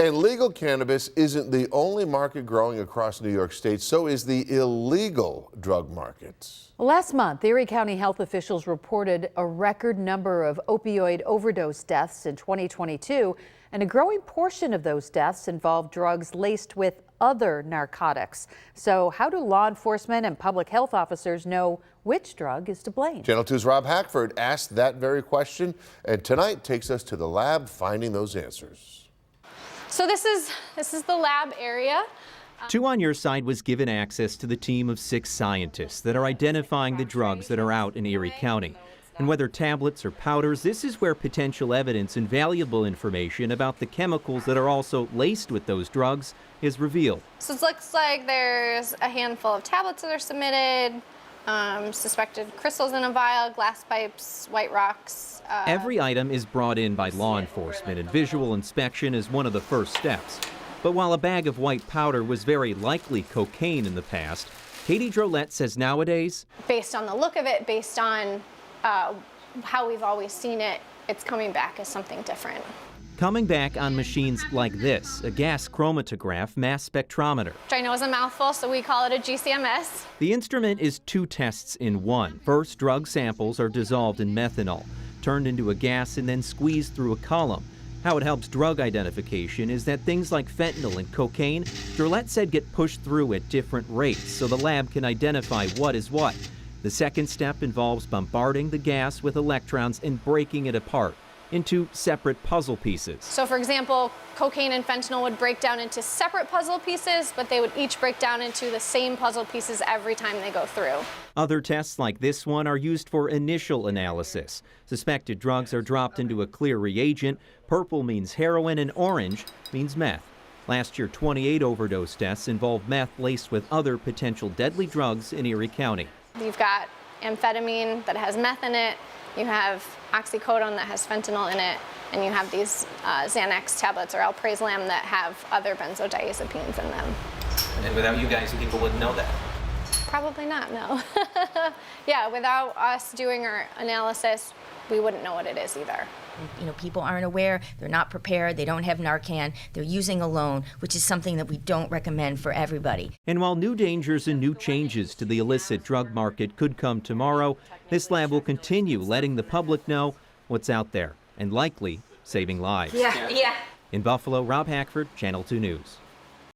And legal cannabis isn't the only market growing across New York State, so is the illegal drug market. Last month, Erie County health officials reported a record number of opioid overdose deaths in 2022, and a growing portion of those deaths involved drugs laced with other narcotics. So how do law enforcement and public health officers know which drug is to blame? Channel 2's Rob Hackford asked that very question, and tonight takes us to the lab finding those answers. So this is the lab area. Two on Your Side was given access to the team of 6 scientists that are identifying the drugs that are out in Erie County. And whether tablets or powders, this is where potential evidence and valuable information about the chemicals that are also laced with those drugs is revealed. So it looks like there's a handful of tablets that are submitted, suspected crystals in a vial, glass pipes, white rocks. Every item is brought in by law enforcement, and visual inspection is one of the first steps. But while a bag of white powder was very likely cocaine in the past, Katie Drolette says nowadays, based on the look of it, based on how we've always seen it, it's coming back as something different. Coming back on machines like this, a gas chromatograph mass spectrometer. Which I know is a mouthful, so we call it a GCMS. The instrument is 2 tests in one. First, drug samples are dissolved in methanol, turned into a gas, and then squeezed through a column. How it helps drug identification is that things like fentanyl and cocaine, Drolette said, get pushed through at different rates so the lab can identify what is what. The second step involves bombarding the gas with electrons and breaking it apart into separate puzzle pieces. So for example, cocaine and fentanyl would break down into separate puzzle pieces, but they would each break down into the same puzzle pieces every time they go through. Other tests like this one are used for initial analysis. Suspected drugs are dropped into a clear reagent. Purple means heroin and orange means meth. Last year, 28 overdose deaths involved meth laced with other potential deadly drugs in Erie County. You've got amphetamine that has meth in it, you have oxycodone that has fentanyl in it, and you have these Xanax tablets or alprazolam that have other benzodiazepines in them. And without you guys, people wouldn't know that? Probably not, no. Yeah, without us doing our analysis, we wouldn't know what it is either. You know, people aren't aware, they're not prepared, they don't have Narcan, they're using alone, which is something that we don't recommend for everybody. And while new dangers and new changes to the illicit drug market could come tomorrow, this lab will continue letting the public know what's out there and likely saving lives. Yeah. In Buffalo, Rob Hackford, Channel 2 News.